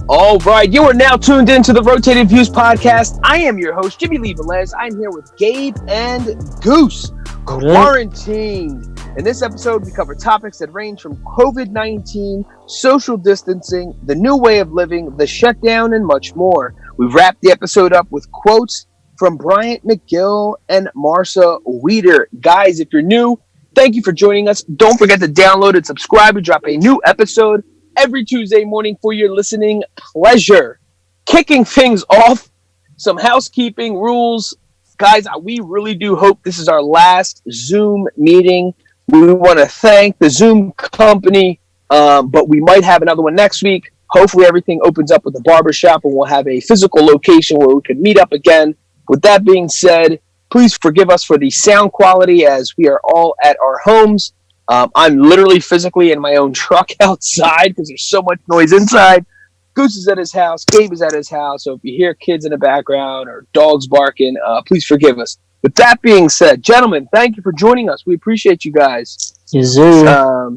All right, you are now tuned into the Rotated Views podcast. I am your host, Jimmylee Velez. I'm here with Gabe and Goose, quarantined. In this episode, we cover topics that range from COVID-19, social distancing, the new way of living, the shutdown, and much more. We've wrapped the episode up with quotes from Bryant McGill and Marcia Wieder. Guys, if you're new, thank you for joining us. Don't forget to download and subscribe. We drop a new episode every Tuesday morning for your listening pleasure. Kicking things off, some housekeeping rules. Guys, we really do hope this is our last Zoom meeting. We want to thank the Zoom company, but we might have another one next week. Hopefully everything opens up with the barbershop and we'll have a physical location where we can meet up again. With that being said, please forgive us for the sound quality as we are all at our homes. I'm literally physically in my own truck outside because there's so much noise inside. Goose is at his house. Gabe is at his house. So if you hear kids in the background or dogs barking, please forgive us. With that being said, gentlemen, thank you for joining us. We appreciate you guys. Yes, sir.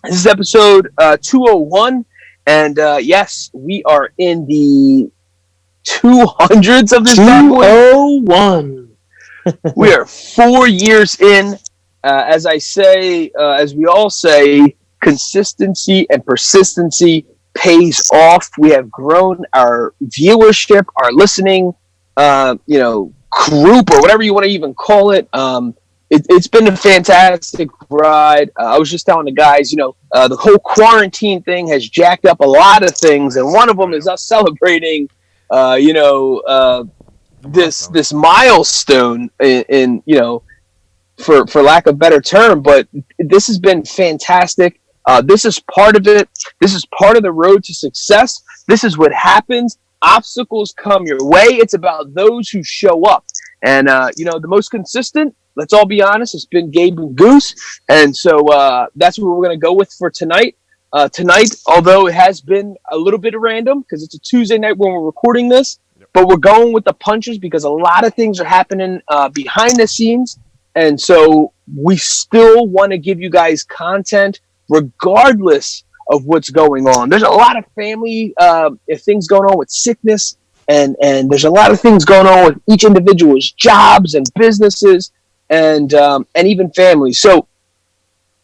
This is episode 201. And yes, we are in the 200s of this bad boy. 201. We are 4 years in. As I say, as we all say, consistency and persistency pays off. We have grown our viewership, our listening, group or whatever you want to even call it. It's been a fantastic ride. I was just telling the guys, the whole quarantine thing has jacked up a lot of things, and one of them is us celebrating, this milestone in for lack of a better term, but this has been fantastic. This is part of it. This is part of the road to success. This is what happens. Obstacles come your way. It's about those who show up. And, the most consistent, let's all be honest, it's been Gabe and Goose. And so that's what we're going to go with for tonight. Tonight, although it has been a little bit random because it's a Tuesday night when we're recording this, but we're going with the punches because a lot of things are happening behind the scenes. And so we still want to give you guys content regardless of what's going on. There's a lot of family things going on with sickness, and there's a lot of things going on with each individual's jobs and businesses and even families. So,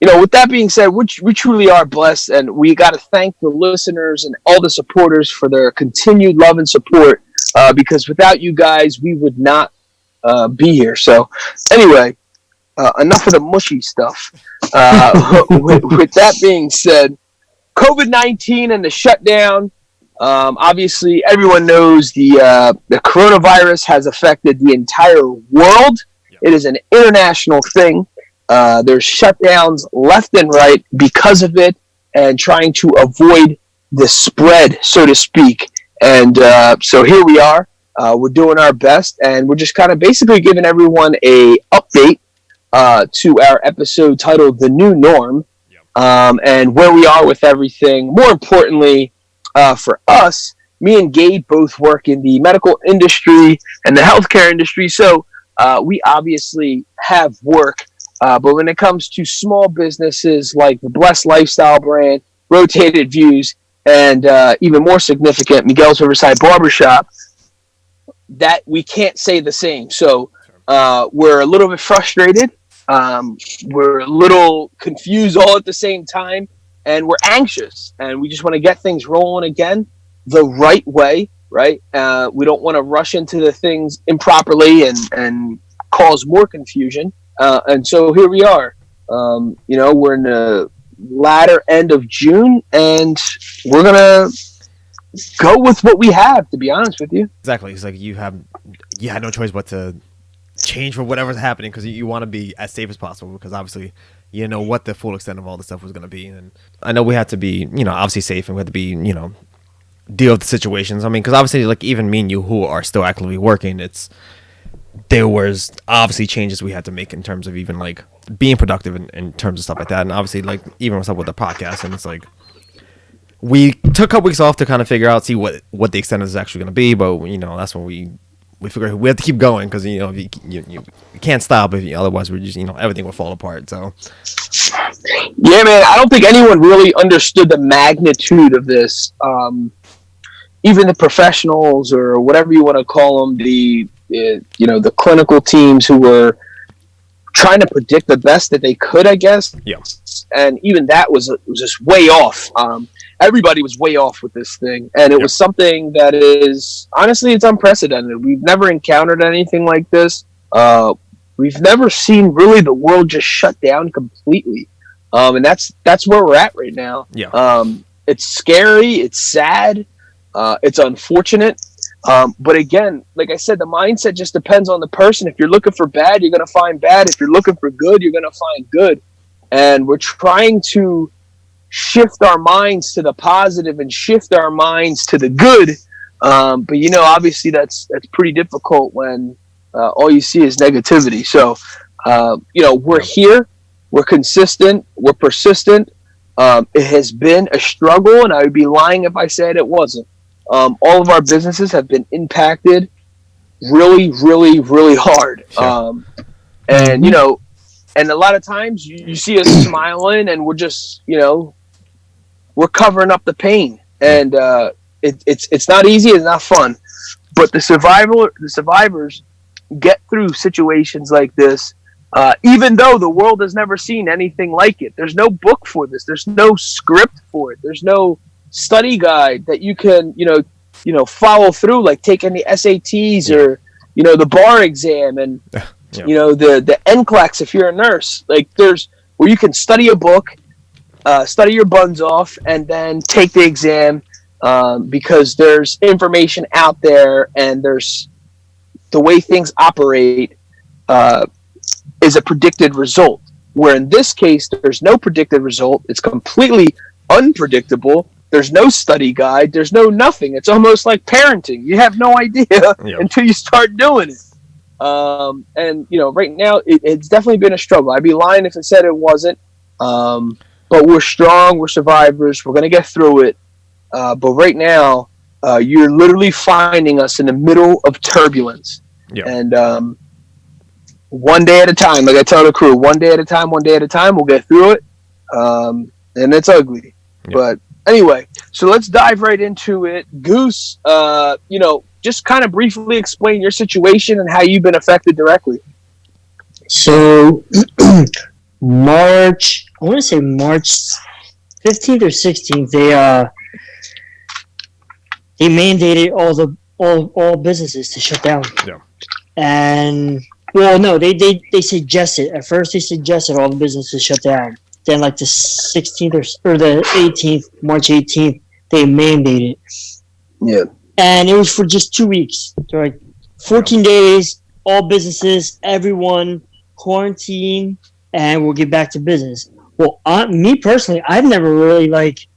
with that being said, we truly are blessed, and we got to thank the listeners and all the supporters for their continued love and support because without you guys, we would not be here. So anyway, enough of the mushy stuff. With that being said, COVID-19 and the shutdown. Obviously, everyone knows the coronavirus has affected the entire world. Yep. It is an international thing. There's shutdowns left and right because of it, and trying to avoid the spread, so to speak. And so here we are. We're doing our best, and we're just kind of basically giving everyone a update to our episode titled The New Norm, and where we are with everything. More importantly, for us, me and Gabe both work in the medical industry and the healthcare industry, so we obviously have work. But when it comes to small businesses like the Blessed Lifestyle brand, Rotated Views, and even more significant, Miguel's Riverside Barbershop, that we can't say the same. So we're a little bit frustrated. We're a little confused all at the same time, and we're anxious, and we just want to get things rolling again the right way, right? We don't want to rush into the things improperly and cause more confusion. And so here we are. We're in the latter end of June, and we're going to go with what we have, to be honest with you. Exactly. It's like you had no choice but to change for whatever's happening because you want to be as safe as possible, because obviously you know what the full extent of all this stuff was going to be. And I know we had to be, obviously safe, and we had to be, deal with the situations. I mean, because obviously, like, even me and you who are still actively working, there was obviously changes we had to make in terms of even like being productive in terms of stuff like that. And obviously, like, even what's up with the podcast, and it's like we took a couple weeks off to kind of figure out, see what the extent is actually going to be. But that's when we figured we have to keep going, because you can't stop if otherwise we're just everything will fall apart. So Yeah, man, I don't think anyone really understood the magnitude of this. Even the professionals or whatever you want to call them, the clinical teams who were trying to predict the best that they could, I guess. Yeah. And even that was just way off. Everybody was way off with this thing, and it was something that is honestly, it's unprecedented. We've never encountered anything like this. We've never seen really the world just shut down completely, and that's where we're at right now. Yeah. It's scary. It's sad. It's unfortunate. But again, like I said, the mindset just depends on the person. If you're looking for bad, you're going to find bad. If you're looking for good, you're going to find good. And we're trying to shift our minds to the positive and shift our minds to the good. But obviously that's pretty difficult when all you see is negativity. So, we're here, we're consistent, we're persistent. It has been a struggle, and I would be lying if I said it wasn't. All of our businesses have been impacted really, really, really hard. Sure. And a lot of times you see us smiling, and we're just, we're covering up the pain, and it's not easy, it's not fun, but the survivors get through situations like this, even though the world has never seen anything like it. There's no book for this. There's no script for it. There's no study guide that you can follow through, like taking the SATs or the bar exam and the NCLEX if you're a nurse. Like there's where you can study a book, study your buns off, and then take the exam, because there's information out there, and there's the way things operate is a predicted result. Where in this case, there's no predicted result. It's completely unpredictable. There's no study guide. There's no nothing. It's almost like parenting. You have no idea until you start doing it. Right now, it's definitely been a struggle. I'd be lying if I said it wasn't. But we're strong. We're survivors. We're going to get through it. But right now, you're literally finding us in the middle of turbulence. Yeah. And one day at a time, like I tell the crew, one day at a time, we'll get through it. And it's ugly. Yeah. But anyway, so let's dive right into it. Goose, just kind of briefly explain your situation and how you've been affected directly. So, March 15th or 16th, they mandated all businesses to shut down. Yeah. And they suggested at first. They suggested all the businesses shut down. Then, like the 16th or the 18th, March 18th, they mandated. Yeah. And it was for just 2 weeks. So like 14 days, all businesses, everyone quarantine, and we'll get back to business. Well, me personally, I've never really like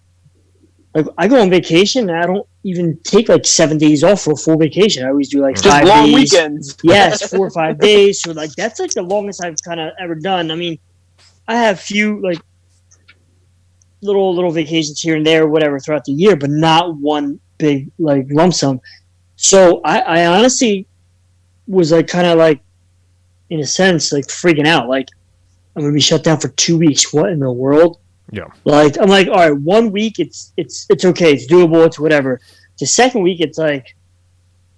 I go on vacation and I don't even take like 7 days off for a full vacation. I always do like 5 days. Long weekends. Yes, 4 or 5 days. So like that's like the longest I've kind of ever done. I mean, I have few like little vacations here and there, whatever, throughout the year, but not one big like lump sum. So I honestly was like kind of like, in a sense, like freaking out. Like I'm gonna be shut down for 2 weeks. What in the world? Yeah. Like I'm like, all right, 1 week it's okay, it's doable, it's whatever. The second week it's like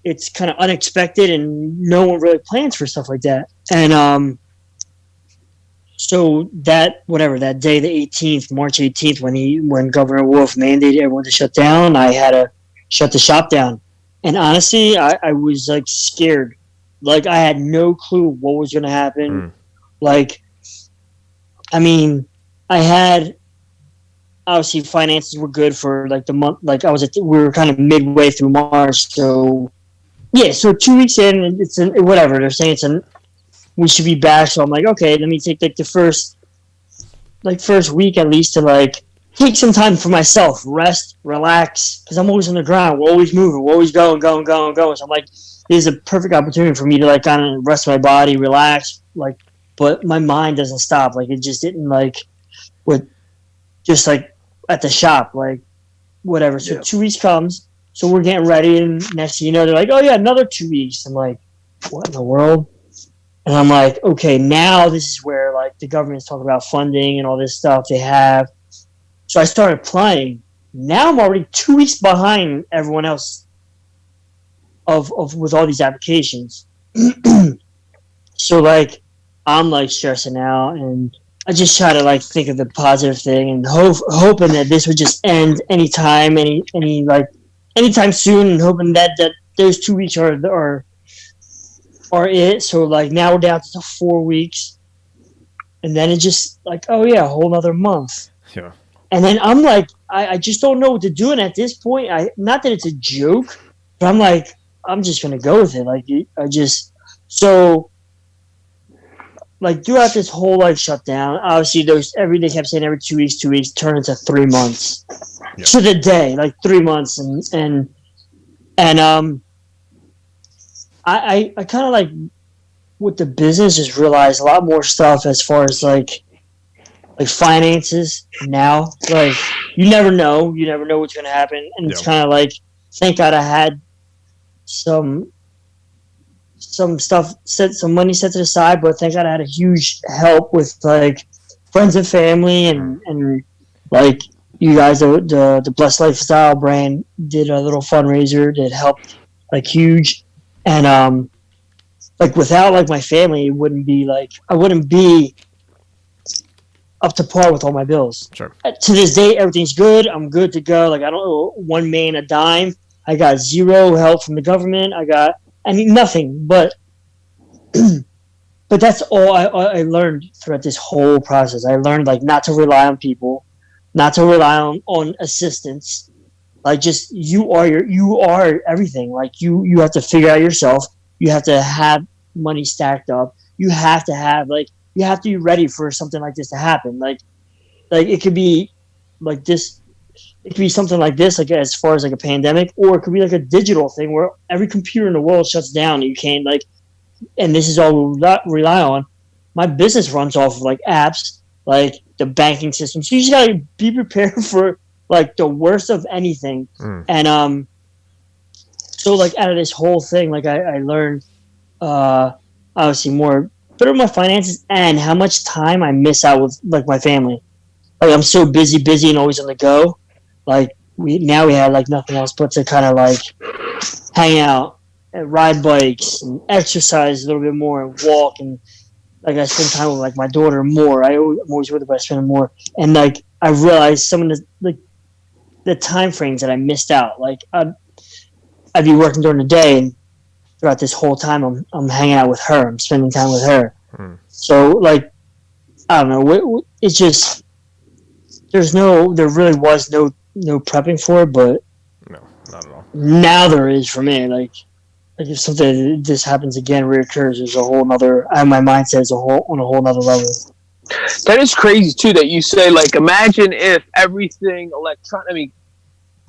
it's kind of unexpected and no one really plans for stuff like that. And so that day, the 18th, March 18th, when Governor Wolf mandated everyone to shut down, I had to shut the shop down. And honestly, I was like scared. Like I had no clue what was going to happen. Like, I mean, I had obviously finances were good for like the month. Like we were kind of midway through March, so yeah. So 2 weeks in, whatever they're saying we should be back. So I'm like, okay, let me take like the first week at least to like take some time for myself, rest, relax, because I'm always on the ground. We're always moving. We're always going. So I'm like, this is a perfect opportunity for me to like kind of rest my body, relax, like, but my mind doesn't stop. Like it just didn't like just like at the shop, like whatever. So 2 weeks comes, so we're getting ready, and next thing you know, they're like, oh yeah, another 2 weeks. I'm like, what in the world? And I'm like, okay, now this is where like the government's talking about funding and all this stuff they have. So I started applying. Now I'm already 2 weeks behind everyone else of with all these applications. So like I'm like stressing out, and I just try to like think of the positive thing and hoping that this would just end anytime, anytime soon, and hoping that those 2 weeks are it. So like now we're down to 4 weeks, and then it just like, oh yeah, a whole another month. Yeah. And then I'm like, I just don't know what to do. And at this point, not that it's a joke, but I'm like, I'm just gonna go with it. Like so like throughout this whole like shutdown, obviously they kept saying every 2 weeks turned into 3 months to the day, like 3 months, and I kind of like with the business just realized a lot more stuff as far as like finances now. Like you never know what's gonna happen, and it's kind of like, thank God I had some stuff some money set to the side, but thank God I had a huge help with like friends and family, and like you guys, the Blessed Lifestyle brand did a little fundraiser that helped like huge, and like without like my family, it wouldn't be like I wouldn't be up to par with all my bills. Sure. To this day, everything's good. I'm good to go. Like I don't owe one man a dime. I got zero help from the government. I need nothing, but that's all I learned throughout this whole process. I learned like not to rely on people, not to rely on assistance. Like just you are everything. Like you have to figure out yourself. You have to have money stacked up. You have to be ready for something like this to happen. Like it could be like this. It could be something like this, like as far as like a pandemic, or it could be like a digital thing where every computer in the world shuts down and you can't like, and this is all we rely on. My business runs off of like apps, like the banking system. So you just gotta be prepared for like the worst of anything. And so like out of this whole thing, like I learned obviously more better my finances and how much time I miss out with like my family. Like I'm so busy and always on the go. Like we had like nothing else but to kind of like hang out and ride bikes and exercise a little bit more and walk, and like I spend time with like my daughter more. I'm always with her, but I spend more. And like I realized some of the time frames that I missed out. Like I'd be working during the day, and throughout this whole time I'm hanging out with her. I'm spending time with her. So like I don't know. It's just there really was no prepping for it, but no, not at all. Now there is for me. Like if something this happens again, reoccurs, there's a whole nother. My mindset is on a whole nother level. That is crazy too. That you say like, imagine if everything electronic. I mean,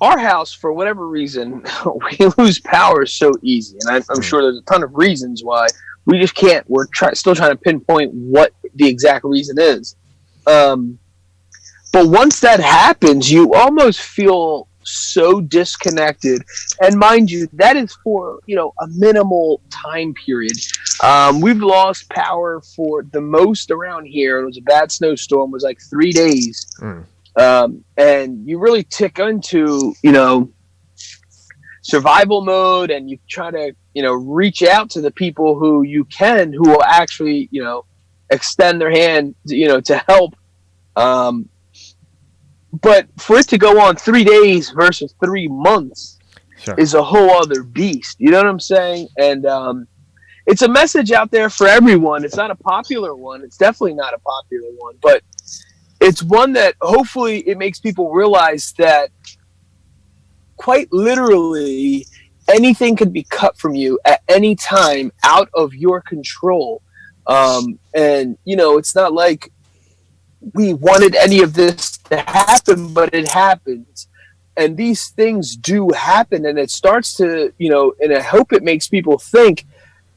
our house for whatever reason we lose power so easy, and I'm sure there's a ton of reasons why we just can't. We're still trying to pinpoint what the exact reason is. But once that happens, you almost feel so disconnected. And mind you, that is for, a minimal time period. We've lost power for the most around here. It was a bad snowstorm. It was like 3 days. And you really tick into, survival mode, and you try to, reach out to the people who will actually, extend their hand, to help. But for it to go on 3 days versus 3 months is a whole other beast. You know what I'm saying? And it's a message out there for everyone. It's not a popular one. It's definitely not a popular one. But it's one that hopefully it makes people realize that quite literally anything could be cut from you at any time out of your control. And, it's not like we wanted any of this to happen, but it happens. And these things do happen, and it starts to, and I hope it makes people think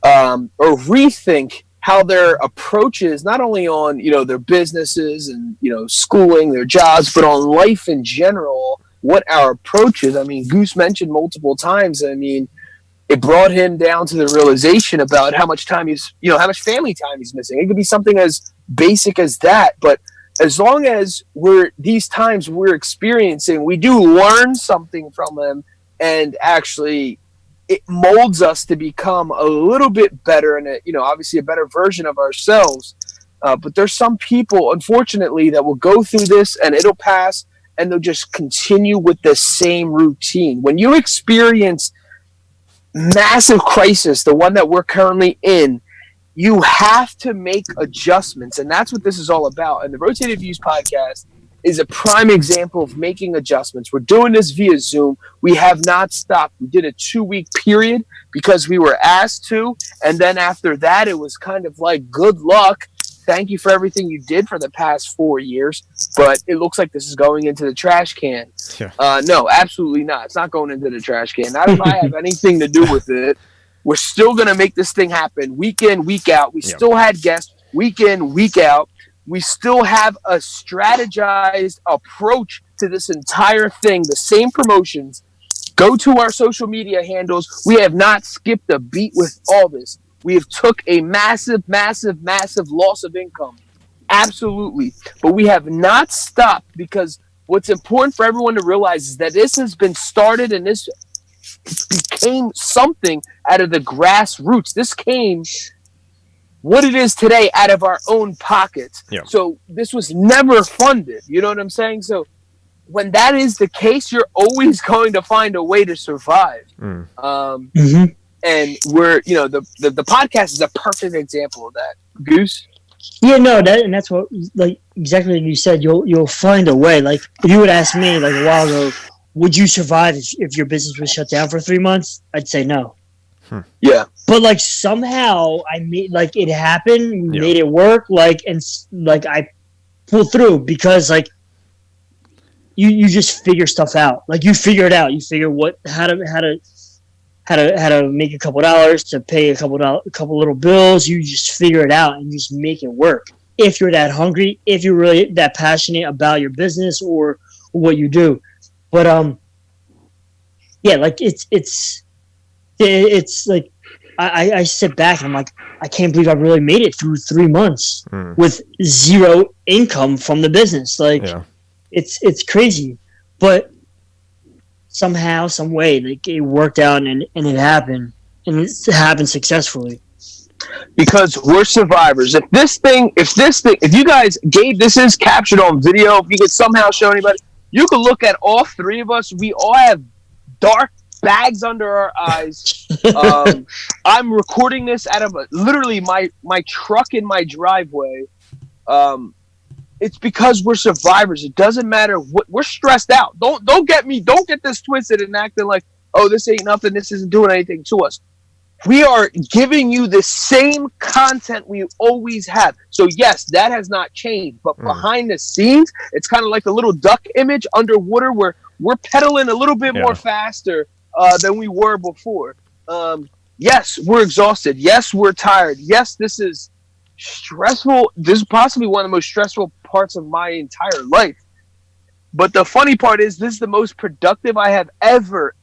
or rethink how their approaches, not only on, their businesses and, schooling, their jobs, but on life in general, what our approach is. I mean, Goose mentioned multiple times, it brought him down to the realization about how much time how much family time he's missing. It could be something as basic as that, but as long as these times we're experiencing, we do learn something from them, and actually it molds us to become a little bit better and obviously a better version of ourselves. But there's some people, unfortunately, that will go through this and it'll pass and they'll just continue with the same routine. When you experience massive crisis, the one that we're currently in, you have to make adjustments, and that's what this is all about. And the Rotated Views podcast is a prime example of making adjustments. We're doing this via Zoom. We have not stopped. We did a 2-week period because we were asked to, and then after that, it was kind of like, good luck. Thank you for everything you did for the past 4 years, but it looks like this is going into the trash can. Yeah. No, absolutely not. It's not going into the trash can. Not if I have anything to do with it. We're still going to make this thing happen week in, week out. We still had guests week in, week out. We still have a strategized approach to this entire thing, the same promotions. Go to our social media handles. We have not skipped a beat with all this. We have took a massive, massive, massive loss of income. Absolutely. But we have not stopped, because what's important for everyone to realize is that this has been started and this became something out of the grassroots. This came what it is today out of our own pockets. Yeah. So this was never funded. You know what I'm saying? So when that is the case, you're always going to find a way to survive. And we're, the podcast is a perfect example of that. Goose? Yeah, no, that's what, like, exactly like you said, you'll find a way. Like, if you would ask me, like, a while ago, would you survive if your business was shut down for 3 months? I'd say no. Yeah. But, like, somehow it happened, we made it work, and I pulled through because, like, you just figure stuff out. Like, you figure it out. You figure how to make a couple dollars to pay a couple little bills. You just figure it out and just make it work. If you're that hungry, if you're really that passionate about your business or what you do. But yeah, like it's like I sit back and I'm like, I can't believe I really made it through 3 months with zero income from the business. Like it's crazy, but somehow, some way, like, it worked out and it happened, and it happened successfully. Because we're survivors. If you guys, Gabe, this is captured on video. If you could somehow show anybody, you could look at all three of us. We all have dark bags under our eyes. I'm recording this out of literally my truck in my driveway. It's because we're survivors. It doesn't matter what we're stressed out. Don't get this twisted and acting like, oh, this ain't nothing. This isn't doing anything to us. We are giving you the same content we always have. So yes, that has not changed. But behind the scenes, it's kind of like the little duck image underwater, where we're pedaling a little bit more faster than we were before. Yes, we're exhausted. Yes, we're tired. Yes, this is stressful. This is possibly one of the most stressful parts of my entire life. But the funny part is, this is the most productive I have ever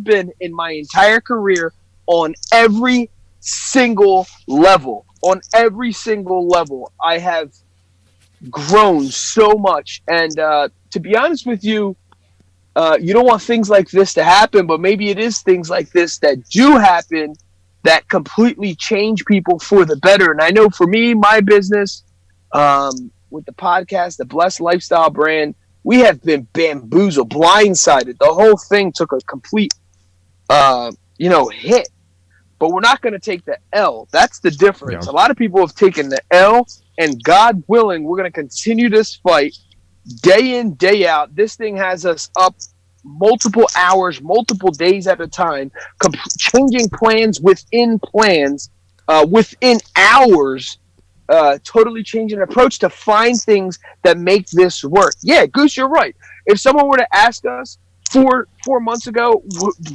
been in my entire career, on every single level. On every single level, I have grown so much. And to be honest with you, you don't want things like this to happen, but maybe it is things like this that do happen that completely change people for the better. And I know for me, my business, with the podcast, the Blessed Lifestyle brand, we have been bamboozled, blindsided. The whole thing took a complete, hit. But we're not going to take the L. That's the difference. Yeah. A lot of people have taken the L, and God willing, we're going to continue this fight day in, day out. This thing has us up multiple hours, multiple days at a time, changing plans, within hours, totally changing approach to find things that make this work. Yeah, Goose, you're right. If someone were to ask us 4 months ago,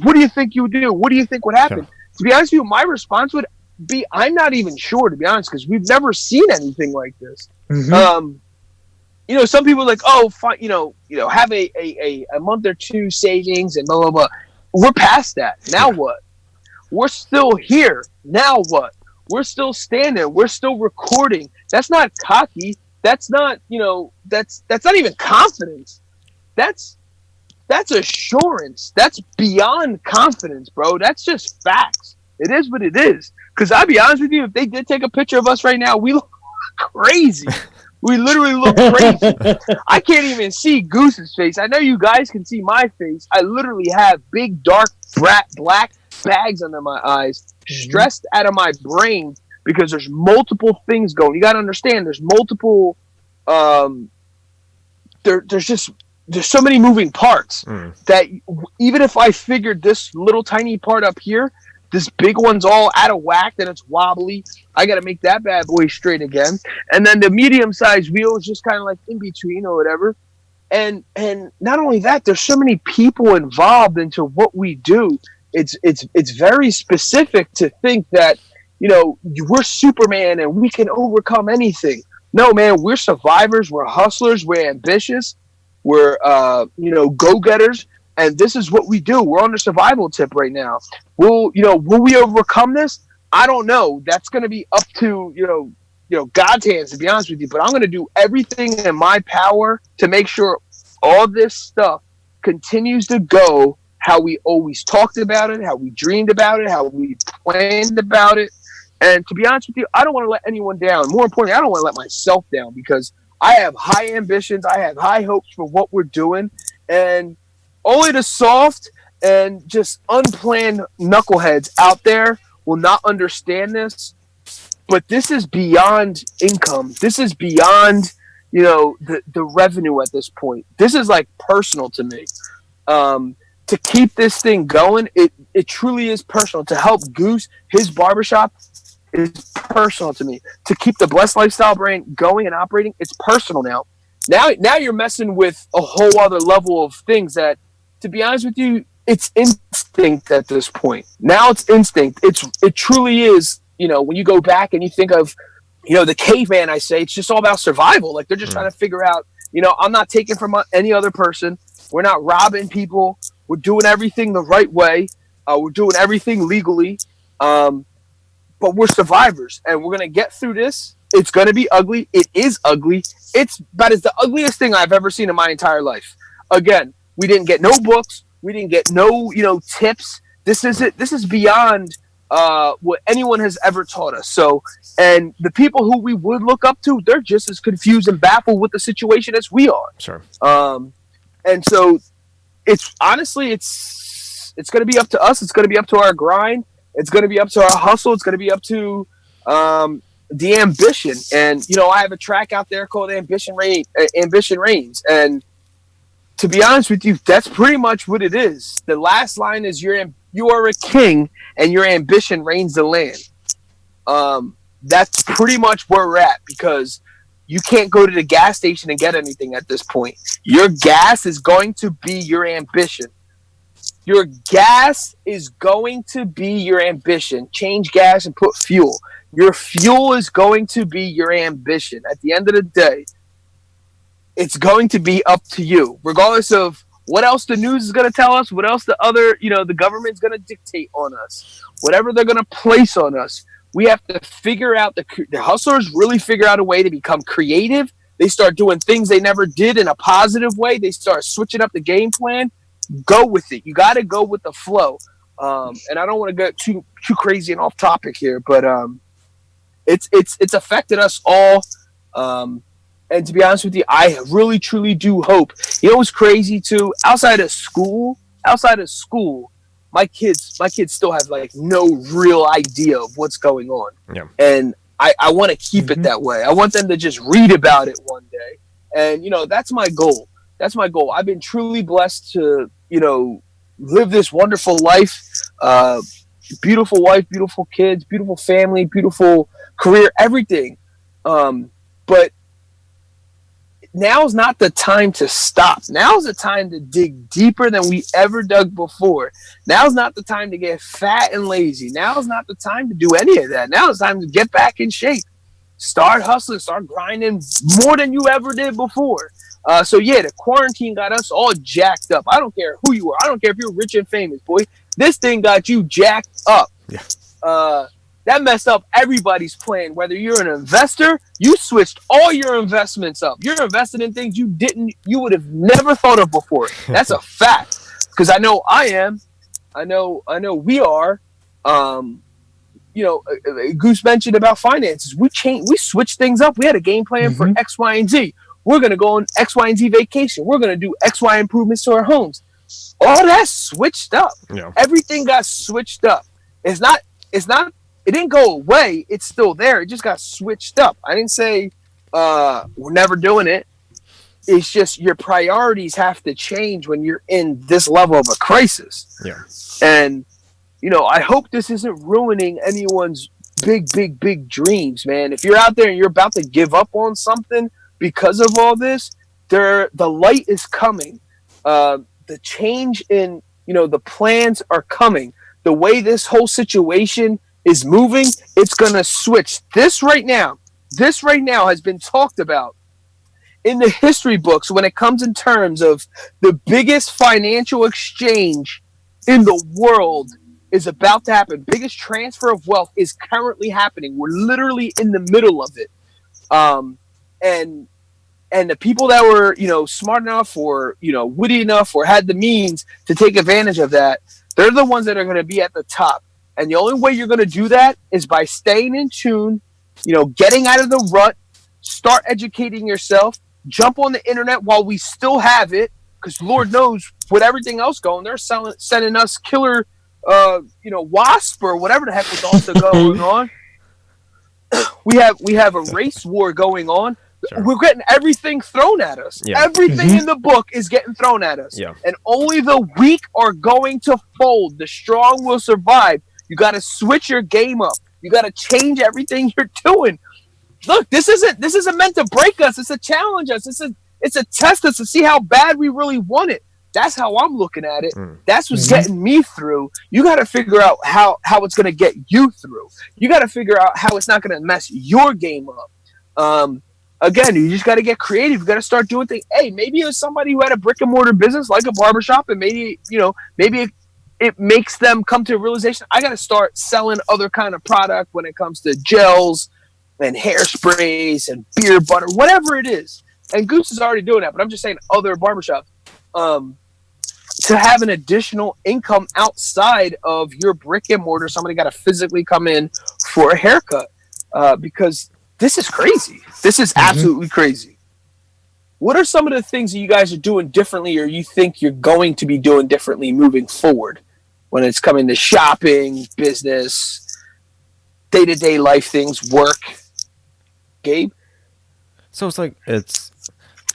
what do you think you would do? What do you think would happen? Sure. To be honest with you, my response would be, I'm not even sure, to be honest, because we've never seen anything like this. Mm-hmm. Some people are like, oh, fine, have a month or two savings and blah, blah, blah. We're past that. Now what? We're still here. Now what? We're still standing. We're still recording. That's not cocky. That's not, that's not even confidence. That's assurance. That's beyond confidence, bro. That's just facts. It is what it is. Because I'll be honest with you, if they did take a picture of us right now, we look crazy. We literally look crazy. I can't even see Goose's face. I know you guys can see my face. I literally have big, dark, black bags under my eyes, stressed out of my brain because there's multiple things going. You got to understand, there's multiple. There's so many moving parts that even if I figured this little tiny part up here, this big one's all out of whack, then it's wobbly. I got to make that bad boy straight again. And then the medium-sized wheel is just kind of like in between or whatever. And not only that, there's so many people involved into what we do. It's very specific to think that, we're Superman and we can overcome anything. No, man, we're survivors. We're hustlers. We're ambitious. We're, go-getters. And this is what we do. We're on the survival tip right now. Will we overcome this? I don't know. That's going to be up to, God's hands, to be honest with you. But I'm going to do everything in my power to make sure all this stuff continues to go how we always talked about it, how we dreamed about it, how we planned about it. And to be honest with you, I don't want to let anyone down. More importantly, I don't want to let myself down because I have high ambitions. I have high hopes for what we're doing. And only the soft and just unplanned knuckleheads out there will not understand this. But this is beyond income. This is beyond, the revenue at this point. This is like personal to me. To keep this thing going, it truly is personal. To help Goose, his barbershop, is personal to me. To keep the Blessed Lifestyle brand going and operating, it's personal now. Now you're messing with a whole other level of things that, to be honest with you, it's instinct at this point. Now it's instinct. It truly is, when you go back and you think of, the caveman, I say, it's just all about survival. Like they're just trying to figure out, I'm not taking from any other person. We're not robbing people. We're doing everything the right way. We're doing everything legally. But we're survivors and we're going to get through this. It's going to be ugly. It is ugly. It's the ugliest thing I've ever seen in my entire life. Again, we didn't get no books. We didn't get no, tips. This is beyond what anyone has ever taught us. So, and the people who we would look up to, they're just as confused and baffled with the situation as we are. Sure. And so it's honestly, it's going to be up to us. It's going to be up to our grind. It's going to be up to our hustle. It's going to be up to the ambition. And, I have a track out there called Ambition Reigns. And to be honest with you, that's pretty much what it is. The last line is you are a king and your ambition reigns the land. That's pretty much where we're at because you can't go to the gas station and get anything at this point. Your gas is going to be your ambition. Your gas is going to be your ambition. Change gas and put fuel. Your fuel is going to be your ambition. At the end of the day, it's going to be up to you, regardless of what else the news is going to tell us, what else the government's going to dictate on us, whatever they're going to place on us. We have to figure out, the hustlers really figure out a way to become creative. They start doing things they never did in a positive way. They start switching up the game plan. Go with it. You got to go with the flow. And I don't want to get too crazy and off topic here, but it's affected us all. And to be honest with you, I really truly do hope. What's crazy too? Outside of school, my kids still have like no real idea of what's going on. Yeah. And I want to keep it that way. I want them to just read about it one day. And that's my goal. That's my goal. I've been truly blessed to, live this wonderful life. Beautiful wife, beautiful kids, beautiful family, beautiful career, everything. But now's not the time to stop. Now's the time to dig deeper than we ever dug before. Now's not the time to get fat and lazy. Now's not the time to do any of that. Now it's time to get back in shape. Start hustling, start grinding more than you ever did before. So yeah, the quarantine got us all jacked up. I don't care who you are. I don't care if you're rich and famous, boy. This thing got you jacked up. Yeah. That messed up everybody's plan. Whether you're an investor, you switched all your investments up. You're investing in things you would have never thought of before. That's a fact. Because I know I am. I know we are. Goose mentioned about finances. We switched things up. We had a game plan for X, Y, and Z. We're gonna go on X, Y, and Z vacation. We're gonna do X, Y improvements to our homes. All that switched up. Yeah. Everything got switched up. It's not. It didn't go away. It's still there. It just got switched up. I didn't say we're never doing it. It's just your priorities have to change when you're in this level of a crisis. Yeah. And I hope this isn't ruining anyone's big dreams, man. If you're out there and you're about to give up on something because of all this, the light is coming. The change in, the plans are coming. The way this whole situation is moving, it's going to switch. This right now has been talked about in the history books when it comes in terms of the biggest financial exchange in the world is about to happen. Biggest transfer of wealth is currently happening. We're literally in the middle of it. And the people that were, smart enough or, witty enough or had the means to take advantage of that, they're the ones that are going to be at the top. And the only way you're going to do that is by staying in tune, getting out of the rut, start educating yourself, jump on the internet while we still have it, because Lord knows with everything else going, they're sending us killer, wasp or whatever the heck was also going on. We have a race war going on. Sure. We're getting everything thrown at us. Yeah. Everything in the book is getting thrown at us. Yeah. And only the weak are going to fold. The strong will survive. You got to switch your game up. You got to change everything you're doing. Look, this isn't meant to break us. It's to challenge us. It's a test us to see how bad we really want it. That's how I'm looking at it. That's what's getting me through. You got to figure out how it's going to get you through. You got to figure out how it's not going to mess your game up. Again, you just got to get creative. You got to start doing things. Hey, maybe it was somebody who had a brick and mortar business like a barbershop, and maybe it makes them come to a realization, I got to start selling other kind of product when it comes to gels and hairsprays and beard butter, whatever it is. And Goose is already doing that, but I'm just saying other barbershops. To have an additional income outside of your brick and mortar, somebody got to physically come in for a haircut because this is crazy. This is absolutely crazy. What are some of the things that you guys are doing differently or you think you're going to be doing differently moving forward when it's coming to shopping, business, day-to-day life things, work? Gabe? So it's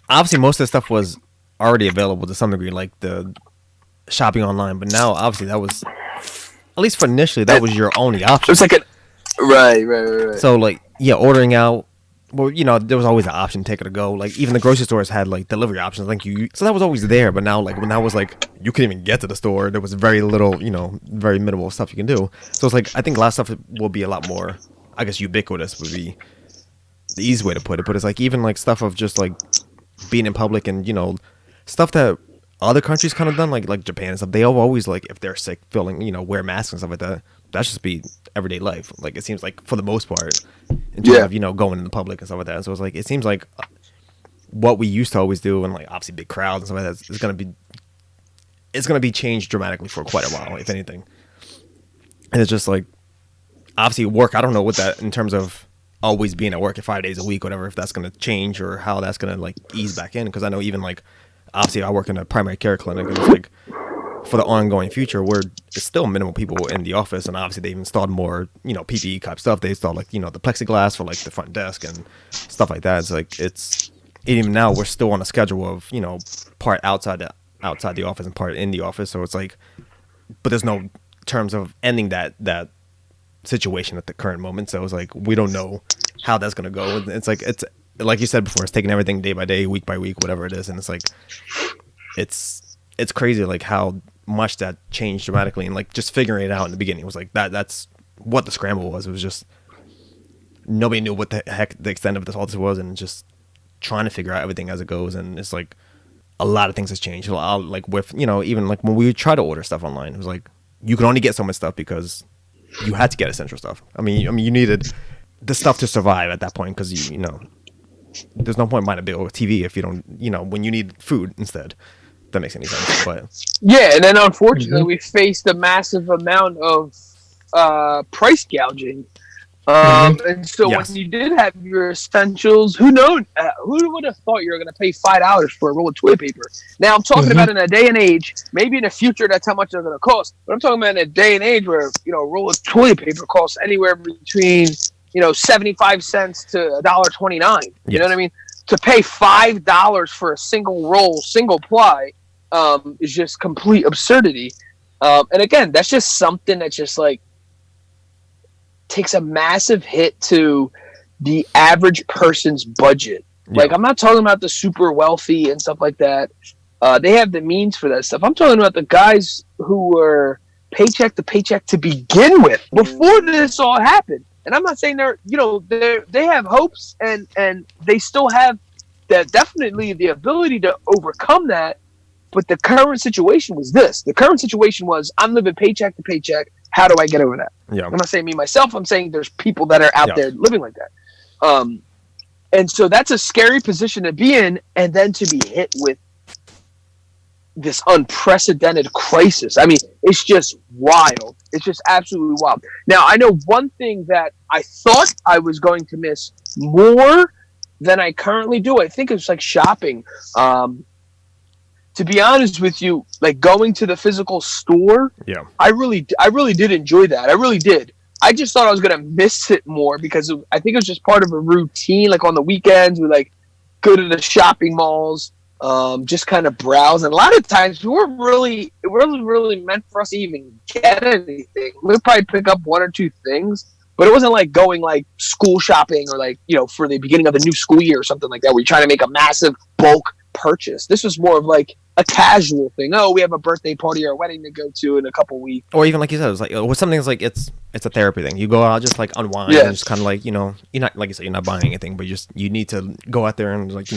obviously most of the stuff was already available to some degree, like the shopping online, but now obviously that was, at least for initially, that was your only option. It was like right. So ordering out, well, there was always an option, take it or go. Like even the grocery stores had like delivery options, so that was always there. But now when that was you couldn't even get to the store, there was very little, very minimal stuff you can do. So it's I think a lot of stuff will be a lot more, I guess, ubiquitous would be the easy way to put it. But it's even stuff of just being in public and stuff that other countries kind of done, like Japan and stuff. They always if they're sick, wear masks and stuff like that. That should just be everyday life. It seems for the most part, in terms of going in the public and stuff like that. So it seems like what we used to always do, and obviously big crowds and stuff like that, it's gonna be changed dramatically for quite a while, if anything. And it's just obviously work. I don't know what that in terms of always being at work at 5 days a week, whatever. If that's gonna change or how that's gonna ease back in, because I know even obviously I work in a primary care clinic, and it's for the ongoing future, where it's still minimal people in the office, and obviously they've installed more, PPE type stuff. They installed the plexiglass for the front desk and stuff like that. It's even now we're still on a schedule of part outside the office and part in the office. So it's but there's no terms of ending that situation at the current moment. So it's we don't know how that's gonna go. It's it's like you said before, it's taking everything day by day, week by week, whatever it is, and it's crazy how much that changed dramatically, and just figuring it out in the beginning was that's what the scramble was. It was just nobody knew what the heck the extent of all this was, and just trying to figure out everything as it goes. And it's a lot of things has changed. With even when we try to order stuff online, it was you can only get so much stuff because you had to get essential stuff. I mean, you needed the stuff to survive at that point because you know, there's no point buying a big old TV if you don't, you know, when you need food instead. If that makes any sense, but yeah, and then unfortunately we faced a massive amount of price gouging. And so when you did have your essentials, who knows? Who would have thought you were going to pay $5 for a roll of toilet paper? Now I'm talking about in a day and age. Maybe in the future that's how much they're going to cost. But I'm talking about in a day and age where a roll of toilet paper costs anywhere between 75 cents to $1.29. You know what I mean? To pay $5 for a single roll, single ply, is just complete absurdity. And again, that's just something that's just like takes a massive hit to the average person's budget. Like, I'm not talking about the super wealthy and stuff like that. They have the means for that stuff. I'm talking about the guys who were paycheck to paycheck to begin with before this all happened. And I'm not saying they have hopes and they still have that, definitely the ability to overcome that. But the current situation was this. The current situation was I'm living paycheck to paycheck. How do I get over that? Yeah. I'm not saying me myself. I'm saying there's people that are out there living like that. And so that's a scary position to be in, and then to be hit with this unprecedented crisis. I mean, it's just wild. It's just absolutely wild. Now, I know one thing that I thought I was going to miss more than I currently do. I think it's like shopping. To be honest with you, like going to the physical store, I really did enjoy that. I really did. I just thought I was gonna miss it more because I think it was just part of a routine. Like on the weekends, we like go to the shopping malls, just kind of browse. And a lot of times, it wasn't really meant for us to even get anything. We'd probably pick up one or two things, but it wasn't like going like school shopping or like for the beginning of the new school year or something like that, where you're trying to make a massive bulk purchase. This was more of like a casual thing. Oh, we have a birthday party or a wedding to go to in a couple weeks. Or even like you said, it was like something that's like it's a therapy thing. You go out just like unwind and just kind of like you're not, like you said, you're not buying anything, but you need to go out there and like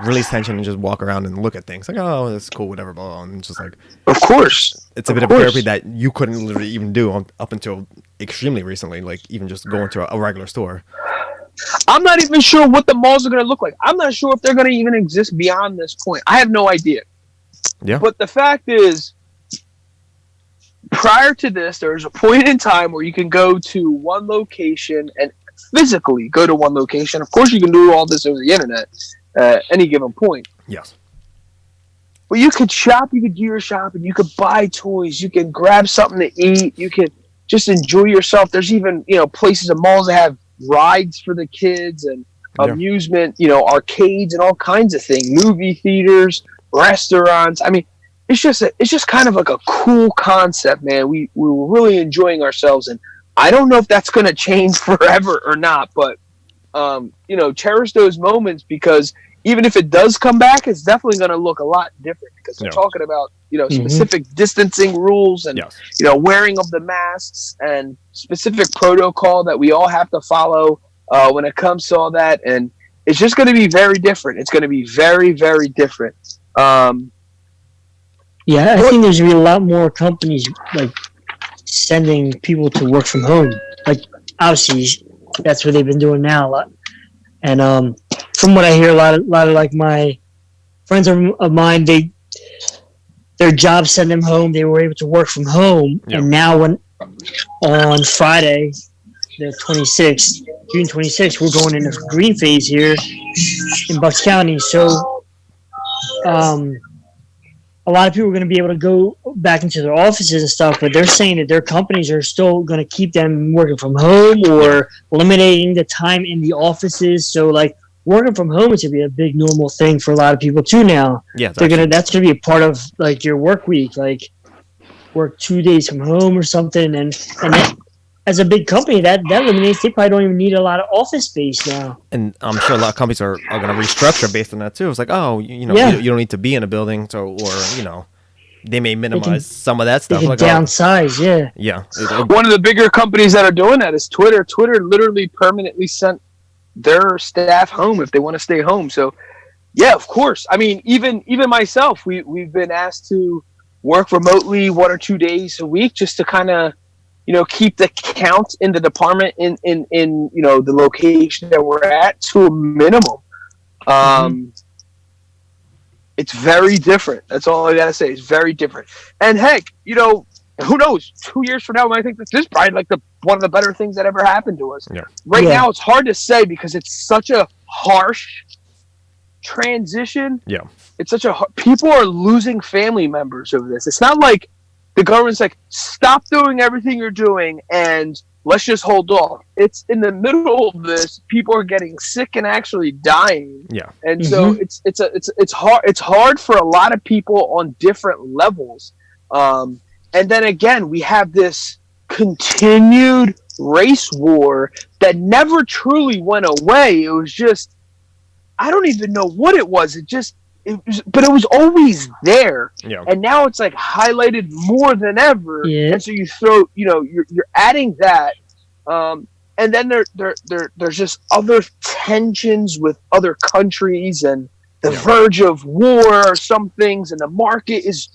release tension and just walk around and look at things like, oh, that's cool, whatever, blah, blah. And just like, of course, it's a bit of therapy that you couldn't literally even do up until extremely recently, like even just going to a regular store. I'm not even sure what the malls are going to look like. I'm not sure if they're going to even exist beyond this point. I have no idea. Yeah. But the fact is, prior to this, there's a point in time where you can go to one location and physically go to one location. Of course, you can do all this over the internet at any given point. Yes. But you could shop, you could do your shopping, you could buy toys, you can grab something to eat, you can just enjoy yourself. There's even, places and malls that have rides for the kids and amusement, arcades and all kinds of things, movie theaters, restaurants. I mean, it's just kind of like a cool concept, man. We were really enjoying ourselves, and I don't know if that's going to change forever or not, but cherish those moments, because even if it does come back, it's definitely going to look a lot different, because they're talking about specific distancing rules and wearing of the masks and specific protocol that we all have to follow when it comes to all that. And it's just going to be very different. It's going to be very, very different. I think there's going to be a lot more companies like sending people to work from home. Like, obviously, that's what they've been doing now a lot. And from what I hear, a lot of like my friends of mine, their job sent them home. They were able to work from home, and now on Friday, the 26th, June 26th, we're going into green phase here in Bucks County. So, a lot of people are going to be able to go back into their offices and stuff, but they're saying that their companies are still going to keep them working from home or eliminating the time in the offices. So, like, working from home is going to be a big normal thing for a lot of people too now. Yeah, that's going to be a part of like your work week, like work 2 days from home or something. And that, as a big company, that eliminates. They probably don't even need a lot of office space now. And I'm sure a lot of companies are going to restructure based on that too. It's like, oh, you don't need to be in a building, or they may minimize some of that stuff. They can downsize, yeah. One of the bigger companies that are doing that is Twitter. Twitter literally permanently sent their staff home if they want to stay home. So, yeah, of course. I mean, even myself, we've been asked to work remotely 1 or 2 days a week just to kind of keep the count in the department in the location that we're at to a minimum. It's very different. That's all I gotta say. It's very different. And heck, who knows? 2 years from now, I think this is probably like one of the better things that ever happened to us. Yeah. Right now, it's hard to say because it's such a harsh transition. Yeah. It's people are losing family members over this. It's not like the government's like, stop doing everything you're doing and let's just hold off. It's in the middle of this. People are getting sick and actually dying. Yeah. And so it's hard. It's hard for a lot of people on different levels. And then again, we have this continued race war that never truly went away. It was just, I don't even know what it was. But it was always there. Yeah. And now it's like highlighted more than ever. Yeah. And so you throw, you're adding that. And then there's just other tensions with other countries and the verge of war or some things, and the market is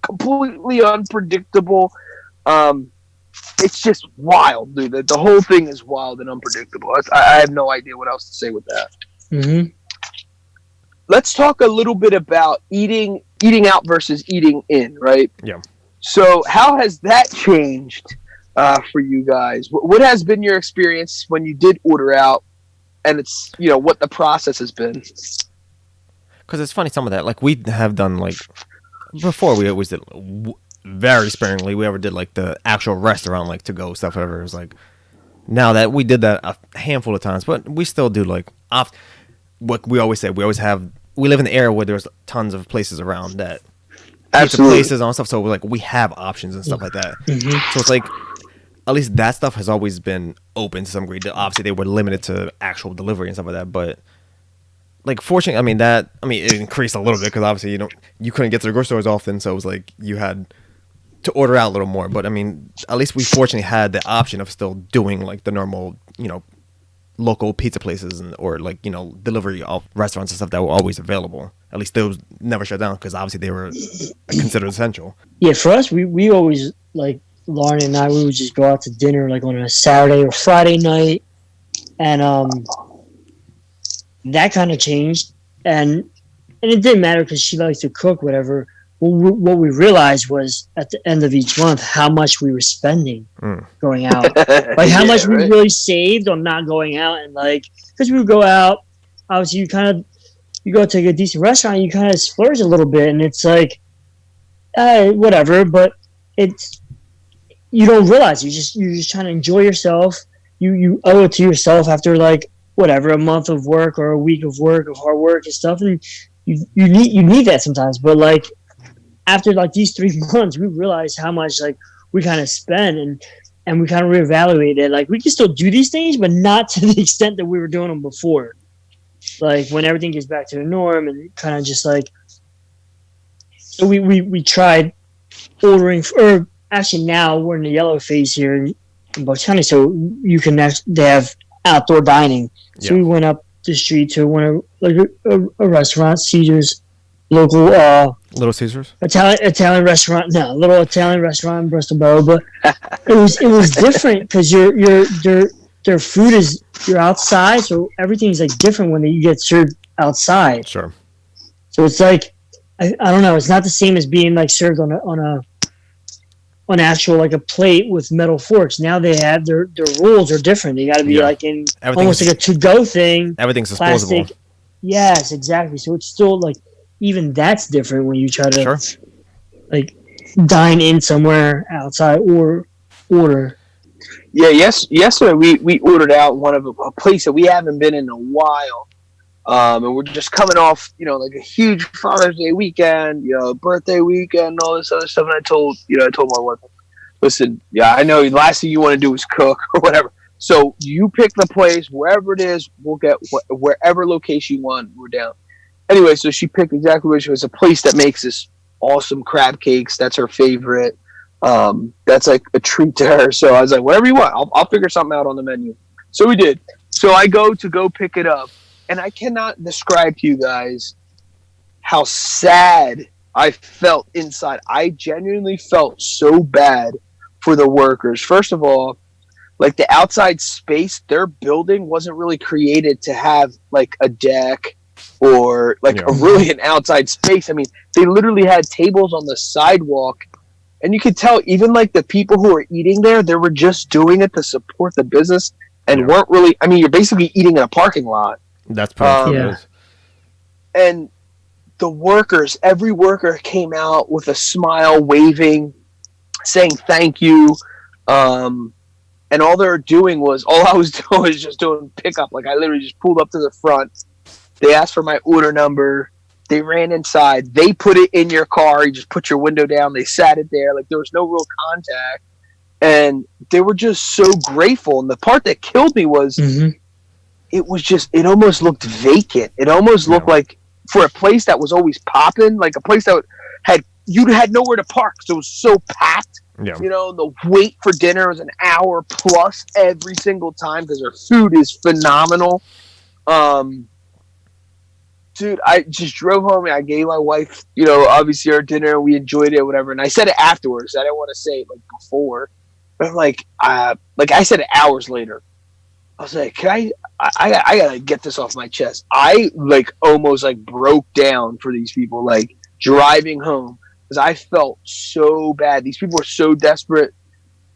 completely unpredictable. It's just wild, dude. The whole thing is wild and unpredictable. I have no idea what else to say with that. Mm-hmm. Let's talk a little bit about eating out versus eating in, right? Yeah. So how has that changed for you guys? What has been your experience when you did order out, and it's what the process has been? Because it's funny, some of that, like we have done, like before we always did very sparingly. We ever did like the actual restaurant, like to go stuff, whatever. It was like, now that we did that a handful of times, but we still do like what we always say. We live in the area where there's tons of places around that absolutely places and stuff. So we're like, we have options and stuff like that. Mm-hmm. So it's like, at least that stuff has always been open to some degree. Obviously, they were limited to actual delivery and stuff like that, but like fortunately, it increased a little bit because obviously you couldn't get to the grocery stores often, so it was like you had to order out a little more. But at least we fortunately had the option of still doing like the normal, local pizza places or like delivery of restaurants and stuff that were always available. At least those never shut down because obviously they were considered essential. Yeah, for us, we always, like Lauren and I, we would just go out to dinner like on a Saturday or Friday night, and that kind of changed, and it didn't matter because she likes to cook, whatever. What we realized was at the end of each month how much we were spending going out, like how much we really saved on not going out, and like because we would go out, obviously you go to a decent restaurant, you kind of splurge a little bit, and it's like whatever, but you don't realize you're just trying to enjoy yourself. You owe it to yourself after like whatever, a month of work or a week of work of hard work and stuff, and you need that sometimes, but like. After like these 3 months, we realized how much like we kind of spend, and we kind of reevaluated. Like we can still do these things, but not to the extent that we were doing them before. Like when everything gets back to the norm, and kind of just like, so we tried ordering. Or actually, now we're in the yellow phase here in Bucks County, so they have outdoor dining. So we went up the street to a restaurant, Caesar's. Local Little Caesars Italian restaurant. No, little Italian restaurant in Bristol Borough, but it was different because their food is you're outside, so everything's like different when you get served outside. Sure. So it's like I don't know. It's not the same as being like served on actual like a plate with metal forks. Now they have their rules are different. They got to be like in almost like a to-go thing. Everything's disposable. Plastic. Yes, exactly. So it's still like. Even that's different when you try to like dine in somewhere outside or order. Yeah, yesterday we ordered out one of a place that we haven't been in a while, and we're just coming off like a huge Father's Day weekend, birthday weekend, all this other stuff. And I told my wife, listen, I know the last thing you want to do is cook or whatever. So you pick the place wherever it is. We'll get wherever location you want. We're down. Anyway, so she picked exactly what she was. A place that makes this awesome crab cakes. That's her favorite. That's like a treat to her. So I was like, whatever you want. I'll figure something out on the menu. So we did. So I go pick it up. And I cannot describe to you guys how sad I felt inside. I genuinely felt so bad for the workers. First of all, like the outside space, their building wasn't really created to have like a deck or like a really an outside space. I mean, they literally had tables on the sidewalk, and you could tell even like the people who were eating there, they were just doing it to support the business and weren't really. I mean, you're basically eating in a parking lot. That's perfect. And the workers, every worker came out with a smile, waving, saying thank you. And all I was doing was just doing pickup. Like I literally just pulled up to the front. They asked for my order number. They ran inside. They put it in your car. You just put your window down. They sat it there. Like there was no real contact. And they were just so grateful. And the part that killed me was it almost looked vacant. It almost looked like for a place that was always popping, like a place that you had nowhere to park. So it was so packed. Yeah. You know, the wait for dinner was an hour plus every single time because their food is phenomenal. Dude, I just drove home and I gave my wife, you know, obviously our dinner and we enjoyed it or whatever. And I said it afterwards. I didn't want to say it like before. But I'm like I said it hours later. I was like, I gotta get this off my chest. I like almost like broke down for these people, like driving home. Because I felt so bad. These people were so desperate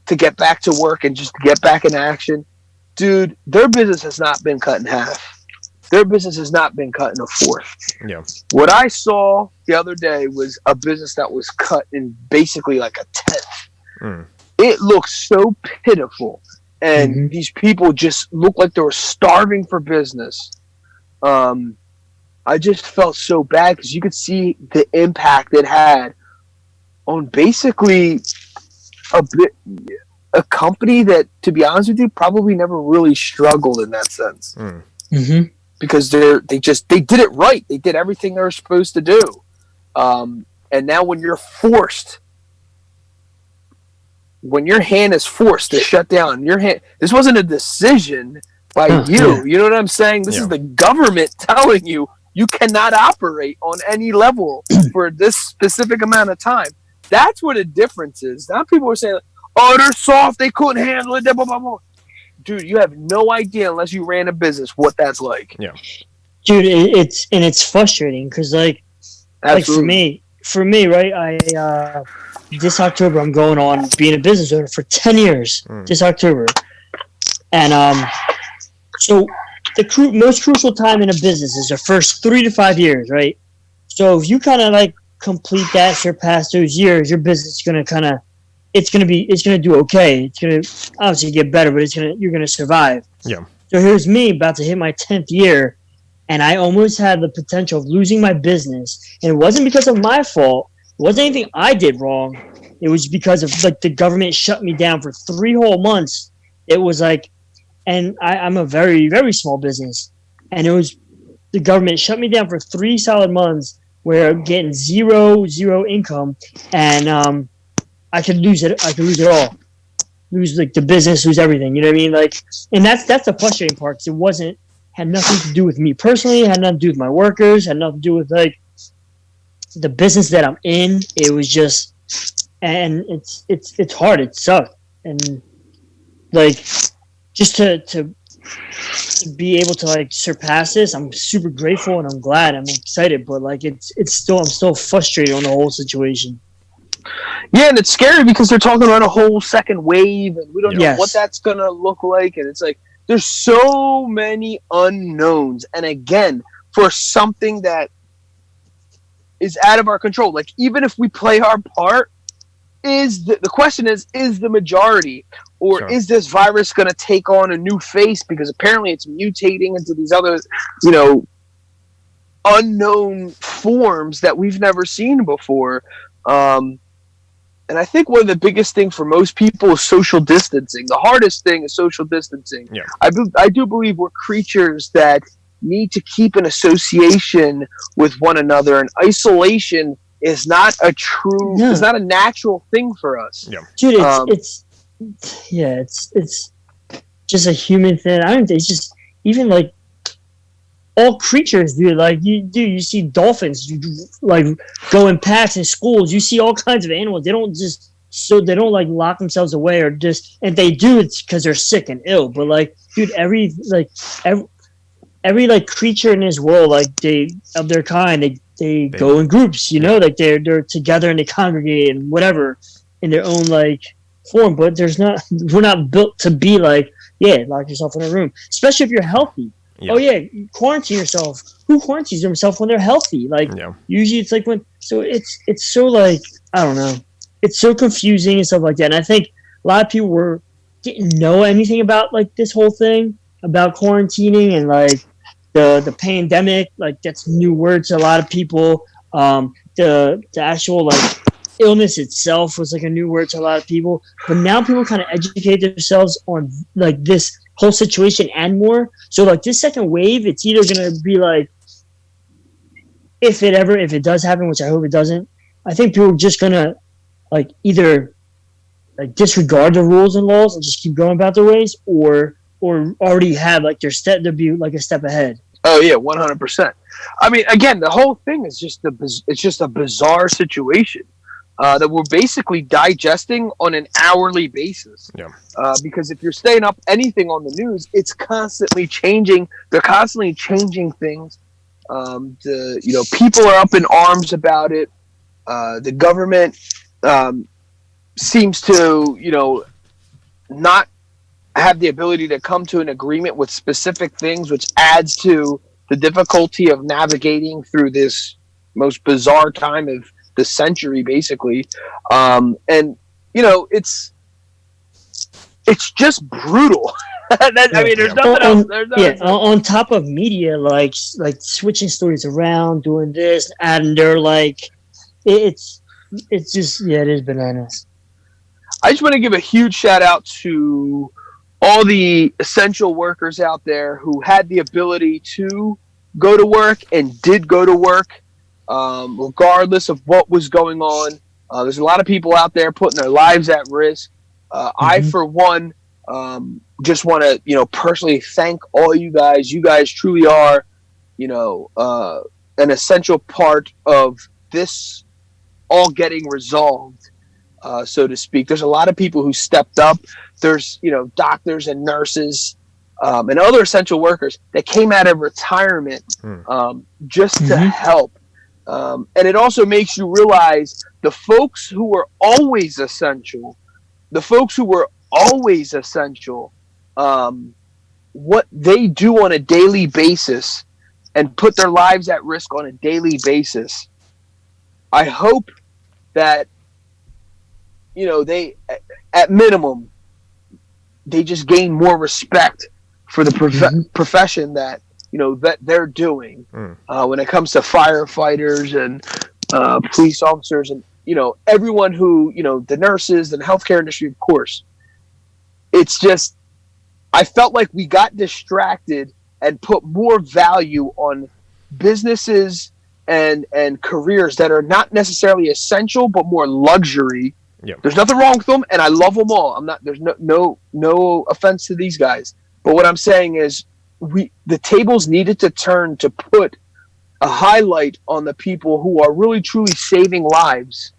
to get back to work and just to get back in action. Dude, their business has not been cut in half. Their business has not been cut in a fourth. Yeah. What I saw the other day was a business that was cut in basically like a tenth. It looked so pitiful. And these people just looked like they were starving for business. I just felt so bad because you could see the impact it had on basically a company that, to be honest with you, probably never really struggled in that sense. Because they did it right. They did everything they were supposed to do. And now when your hand is forced to shut down, this wasn't a decision by you. You know what I'm saying? This is the government telling you cannot operate on any level for this specific amount of time. That's what the difference is. Now people are saying, oh, they're soft, they couldn't handle it, blah, blah, blah. Dude, you have no idea unless you ran a business what that's like. Yeah. Dude, it's frustrating because like for me, right, I this October I'm going on being a business owner for 10 years. This October. And so the most crucial time in a business is the first 3 to 5 years, right? So if you kind of like complete that, surpass those years, your business is gonna it's gonna do okay. It's gonna obviously get better, but you're gonna survive. Yeah. So here's me about to hit my 10th year, and I almost had the potential of losing my business. And it wasn't because of my fault. It wasn't anything I did wrong. It was because of like the government shut me down for 3 whole months. It was like, and I'm a very, very small business, and it was the government shut me down for 3 solid months where I'm getting zero income, and I could lose it. I could lose it all. Lose like the business, lose everything. You know what I mean? Like, and that's the frustrating part. 'Cause it had nothing to do with me personally. It had nothing to do with my workers. Had nothing to do with like the business that I'm in. It was just, and it's hard. It sucked, and like just to be able to like surpass this, I'm super grateful and I'm glad. I'm excited, but like I'm still frustrated on the whole situation. Yeah, and it's scary because they're talking about a whole second wave, and we don't know what that's gonna look like. And it's like there's so many unknowns. And again, for something that is out of our control, like even if we play our part, the question is the majority, or is this virus gonna take on a new face because apparently it's mutating into these other, unknown forms that we've never seen before. And I think one of the biggest things for most people is social distancing. The hardest thing is social distancing. Yeah. I do believe we're creatures that need to keep an association with one another, and isolation is not it's not a natural thing for us. Yeah. Dude, it's just a human thing. I don't think it's just even like all creatures, dude. Like you see dolphins, like go in packs in schools. You see all kinds of animals. They don't just so they don't like lock themselves away or just, if they do, it's because they're sick and ill. But like, dude, every like creature in this world, like they of their kind, they go in groups, like they're together and they congregate and whatever in their own like form. But we're not built to be like, yeah, lock yourself in a room, especially if you're healthy. Yeah. Oh yeah, quarantine yourself. Who quarantines themselves when they're healthy? Like usually it's like it's so like, I don't know. It's so confusing and stuff like that. And I think a lot of people didn't know anything about like this whole thing about quarantining and like the pandemic. Like that's new word to a lot of people. The actual like illness itself was like a new word to a lot of people. But now people kind of educate themselves on like this whole situation and more. So like this second wave, it's either gonna be like, if it does happen, which I hope it doesn't, I think people are just gonna like either like disregard the rules and laws and just keep going about their ways, or already have like they'll be like a step ahead. Oh yeah, 100%. I mean, again, the whole thing is just a bizarre situation that we're basically digesting on an hourly basis. Yeah. Because if you're staying up anything on the news, it's constantly changing. They're constantly changing things. People are up in arms about it. The government seems to, not have the ability to come to an agreement with specific things, which adds to the difficulty of navigating through this most bizarre time of the century, basically. It's just brutal. I mean, there's nothing else. On top of media, like switching stories around, doing this, and they're like, it's just, it is bananas. I just want to give a huge shout out to all the essential workers out there who had the ability to go to work and did go to work, regardless of what was going on. There's a lot of people out there putting their lives at risk. I, for one, just want to, personally thank all you guys. You guys truly are, an essential part of this all getting resolved, so to speak. There's a lot of people who stepped up. There's, doctors and nurses and other essential workers that came out of retirement just to help. And it also makes you realize the folks who were always essential, what they do on a daily basis and put their lives at risk on a daily basis. I hope that, they, at minimum, they just gain more respect for the profession that, that they're doing when it comes to firefighters and police officers and, everyone who, the nurses and the healthcare industry, of course. It's just, I felt like we got distracted and put more value on businesses and careers that are not necessarily essential, but more luxury. Yeah. There's nothing wrong with them, and I love them all. There's no offense to these guys. But what I'm saying is the tables needed to turn to put a highlight on the people who are really truly saving lives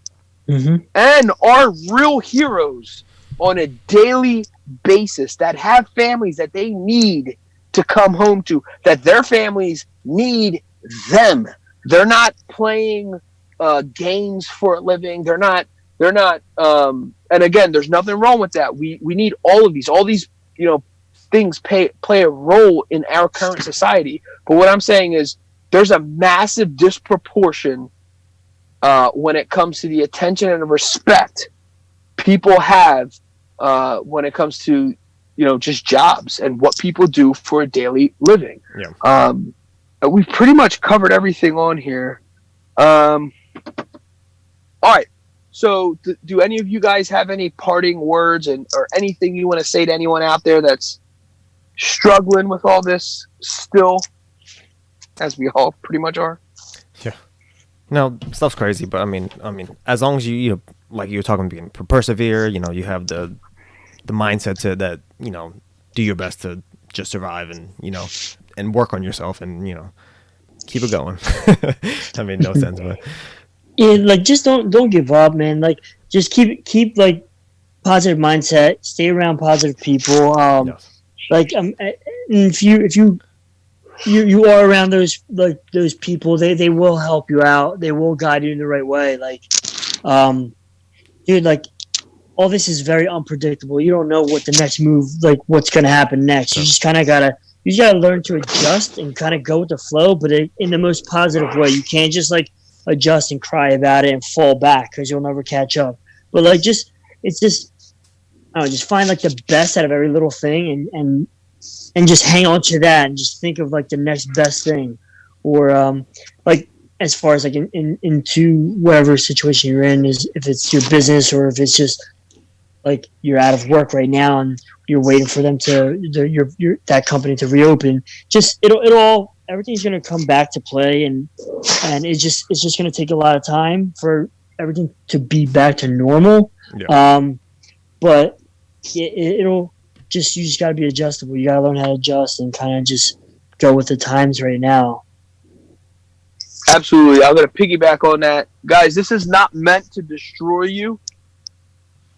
and are real heroes on a daily basis, that have families that they need to come home to, that their families need them. They're not playing games for a living. They're not and again, there's nothing wrong with that. We need all these things play a role in our current society. But what I'm saying is there's a massive disproportion when it comes to the attention and the respect people have when it comes to just jobs and what people do for a daily living. Yeah. We've pretty much covered everything on here. All right. So do any of you guys have any parting words or anything you want to say to anyone out there that's struggling with all this still, as we all pretty much are? Yeah. No, stuff's crazy, but I mean, as long as you like you were talking about, persevere, you have the mindset to that, do your best to just survive and work on yourself and, keep it going. I mean, no sense, but yeah, like just don't give up, man. Like just keep like positive mindset, stay around positive people. Yes. Like if you are around those people, they will help you out. They will guide you in the right way. Like, dude, like all this is very unpredictable. You don't know what the next move, like what's gonna happen next. You just kind of gotta learn to adjust and kind of go with the flow, but in the most positive way. You can't just like adjust and cry about it and fall back because you'll never catch up. But like it's just I don't know, just find like the best out of every little thing and just hang on to that and just think of like the next best thing, or like as far as like into whatever situation you're in, is if it's your business or if it's just like you're out of work right now and you're waiting for them your that company to reopen. Just it'll all everything's gonna come back to play, and it's just gonna take a lot of time for everything to be back to normal. Yeah. But it'll just you just gotta be adjustable. You gotta learn how to adjust and kind of just go with the times right now. Absolutely. I'm going to piggyback on that. Guys, this is not meant to destroy you.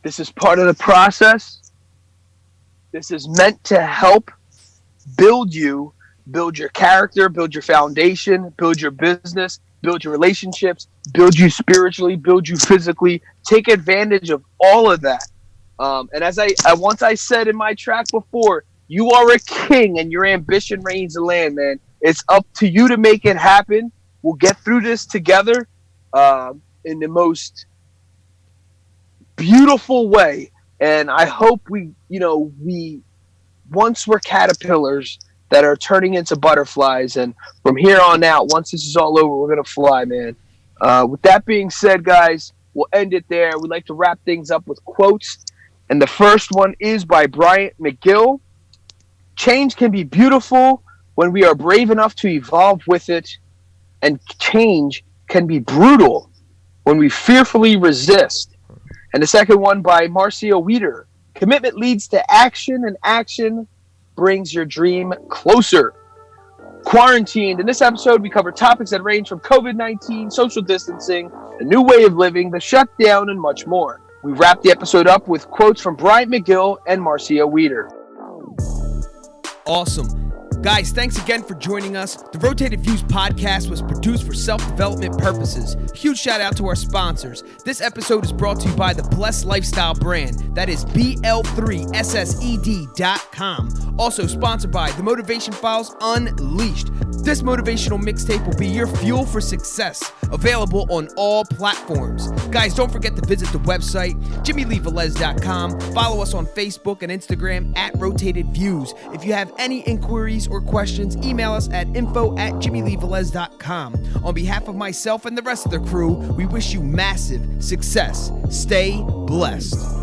This is part of the process. This is meant to help build you, build your character, build your foundation, build your business, build your relationships, build you spiritually, build you physically. Take advantage of all of that. And as I once I said in my track before, you are a king and your ambition reigns the land, man. It's up to you to make it happen. We'll get through this together in the most beautiful way. And I hope we once we're caterpillars that are turning into butterflies. And from here on out, once this is all over, we're going to fly, man. With that being said, guys, we'll end it there. We'd like to wrap things up with quotes. And the first one is by Bryant McGill. Change can be beautiful when we are brave enough to evolve with it. And change can be brutal when we fearfully resist. And the second one by Marcia Wieder. Commitment leads to action, and action brings your dream closer. Quarantined. In this episode, we cover topics that range from COVID-19, social distancing, a new way of living, the shutdown, and much more. We wrap the episode up with quotes from Bryant McGill and Marcia Wieder. Awesome. Guys, thanks again for joining us. The Rotated Views podcast was produced for self-development purposes. Huge shout out to our sponsors. This episode is brought to you by the Blessed Lifestyle brand. That is BL3SSED.com. Also sponsored by The Motivation Files Unleashed. This motivational mixtape will be your fuel for success. Available on all platforms. Guys, don't forget to visit the website, JimmyleeVelez.com. Follow us on Facebook and Instagram at Rotated Views. If you have any inquiries or questions, email us at info@JimmyleeVelez.com. On behalf of myself and the rest of the crew, we wish you massive success. Stay blessed.